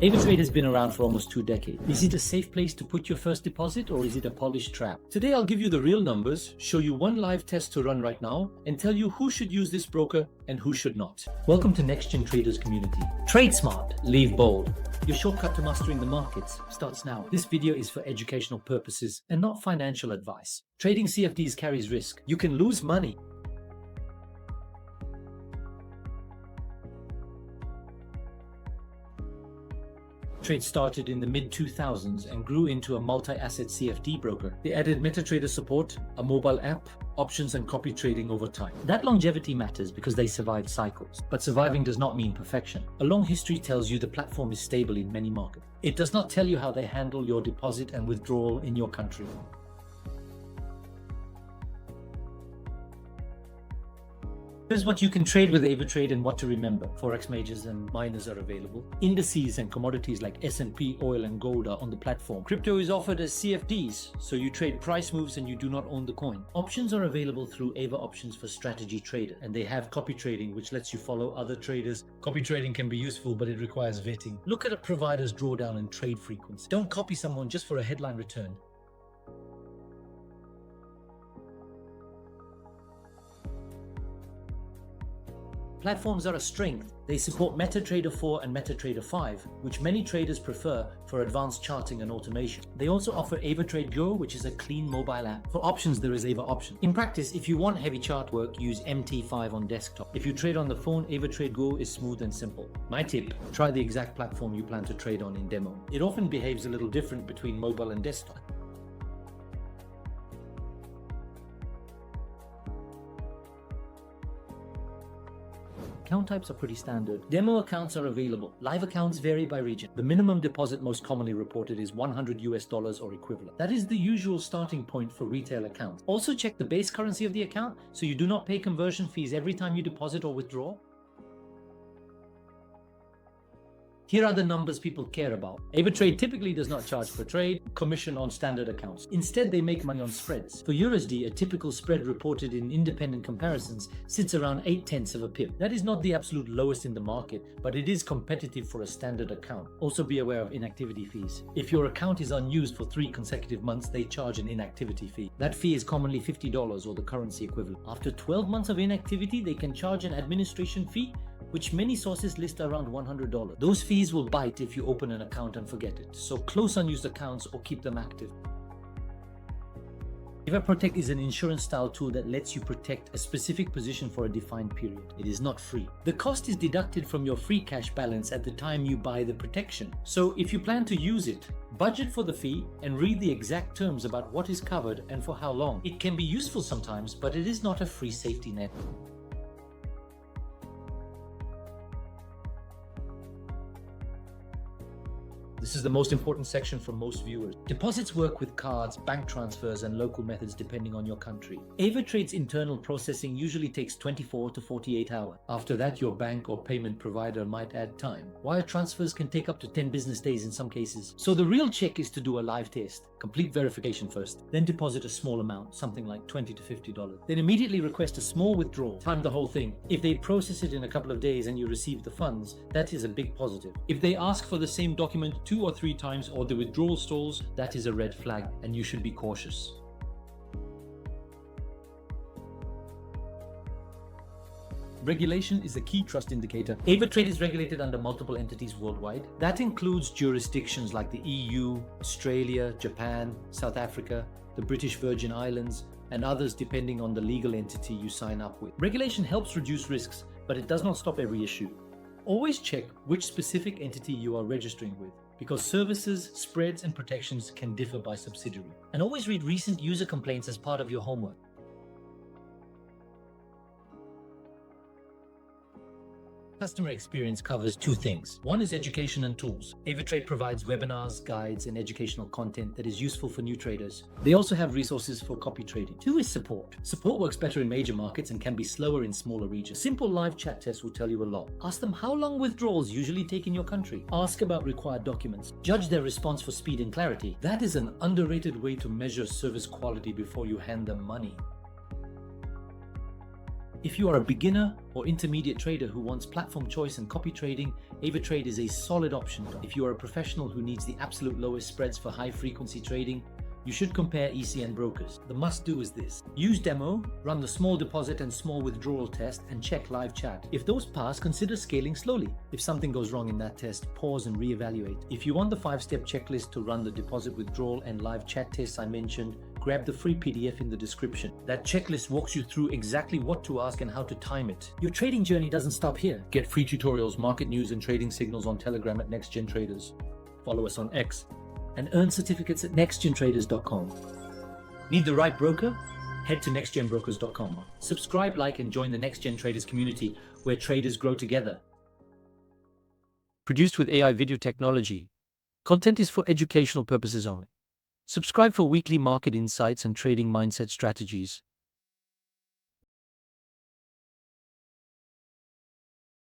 AvaTrade has been around for almost 2 decades. Is it a safe place to put your first deposit, or is it a polished trap? Today I'll give you the real numbers, show you one live test to run right now, and tell you who should use this broker and who should not. Welcome to NextGen Traders community. Trade smart, leave bold. Your shortcut to mastering the markets starts now. This video is for educational purposes and not financial advice. Trading CFDs carries risk. You can lose money. Trade started in the mid-2000s and grew into a multi-asset CFD broker. They added MetaTrader support, a mobile app, options and copy trading over time. That longevity matters because they survived cycles. But surviving does not mean perfection. A long history tells you the platform is stable in many markets. It does not tell you how they handle your deposit and withdrawal in your country. Here's what you can trade with AvaTrade and what to remember. Forex majors and miners are available. Indices and commodities like S&P, oil and gold are on the platform. Crypto is offered as CFDs, so you trade price moves and you do not own the coin. Options are available through AvaOptions for strategy trader, and they have copy trading, which lets you follow other traders. Copy trading can be useful, but it requires vetting. Look at a provider's drawdown and trade frequency. Don't copy someone just for a headline return. Platforms are a strength. They support MetaTrader 4 and MetaTrader 5, which many traders prefer for advanced charting and automation. They also offer AvaTrade Go, which is a clean mobile app. For options, there is AvaOptions. In practice, if you want heavy chart work, use MT5 on desktop. If you trade on the phone, AvaTrade Go is smooth and simple. My tip, try the exact platform you plan to trade on in demo. It often behaves a little different between mobile and desktop. Account types are pretty standard. Demo accounts are available. Live accounts vary by region. The minimum deposit most commonly reported is $100 or equivalent. That is the usual starting point for retail accounts. Also check the base currency of the account so you do not pay conversion fees every time you deposit or withdraw. Here are the numbers people care about. AvaTrade typically does not charge per trade, commission on standard accounts. Instead, they make money on spreads. For USD, a typical spread reported in independent comparisons sits around 0.8 of a pip. That is not the absolute lowest in the market, but it is competitive for a standard account. Also be aware of inactivity fees. If your account is unused for 3 consecutive months, they charge an inactivity fee. That fee is commonly $50 or the currency equivalent. After 12 months of inactivity, they can charge an administration fee, which many sources list around $100. Those fees will bite if you open an account and forget it, so close unused accounts or keep them active. AvaProtect is an insurance style tool that lets you protect a specific position for a defined period. It is not free. The cost is deducted from your free cash balance at the time you buy the protection. So if you plan to use it, budget for the fee and read the exact terms about what is covered and for how long. It can be useful sometimes, but it is not a free safety net. This is the most important section for most viewers. Deposits work with cards, bank transfers, and local methods depending on your country. AvaTrade's internal processing usually takes 24 to 48 hours. After that, your bank or payment provider might add time. Wire transfers can take up to 10 business days in some cases. So the real check is to do a live test. Complete verification first, then deposit a small amount, something like $20 to $50. Then immediately request a small withdrawal. Time the whole thing. If they process it in a couple of days and you receive the funds, that is a big positive. If they ask for the same document 2 or 3 times or the withdrawal stalls, that is a red flag and you should be cautious. Regulation is a key trust indicator. AvaTrade is regulated under multiple entities worldwide. That includes jurisdictions like the EU, Australia, Japan, South Africa, the British Virgin Islands, and others depending on the legal entity you sign up with. Regulation helps reduce risks, but it does not stop every issue. Always check which specific entity you are registering with, because services, spreads, and protections can differ by subsidiary. And always read recent user complaints as part of your homework. Customer experience covers 2 things. One is education and tools. AvaTrade provides webinars, guides, and educational content that is useful for new traders. They also have resources for copy trading. 2 is support. Support works better in major markets and can be slower in smaller regions. Simple live chat tests will tell you a lot. Ask them how long withdrawals usually take in your country. Ask about required documents. Judge their response for speed and clarity. That is an underrated way to measure service quality before you hand them money. If you are a beginner or intermediate trader who wants platform choice and copy trading, AvaTrade is a solid option. If you are a professional who needs the absolute lowest spreads for high frequency trading, you should compare ECN brokers. The must-do is this: use demo, run the small deposit and small withdrawal test, and check live chat. If those pass, consider scaling slowly. If something goes wrong in that test, pause and reevaluate. If you want the 5-step checklist to run the deposit, withdrawal, and live chat tests I mentioned, grab the free PDF in the description. That checklist walks you through exactly what to ask and how to time it. Your trading journey doesn't stop here. Get free tutorials, market news, and trading signals on Telegram at NextGen Traders. Follow us on X and earn certificates at nextgentraders.com. Need the right broker? Head to nextgenbrokers.com. Subscribe, like, and join the NextGen Traders community where traders grow together. Produced with AI video technology. Content is for educational purposes only. Subscribe for weekly market insights and trading mindset strategies.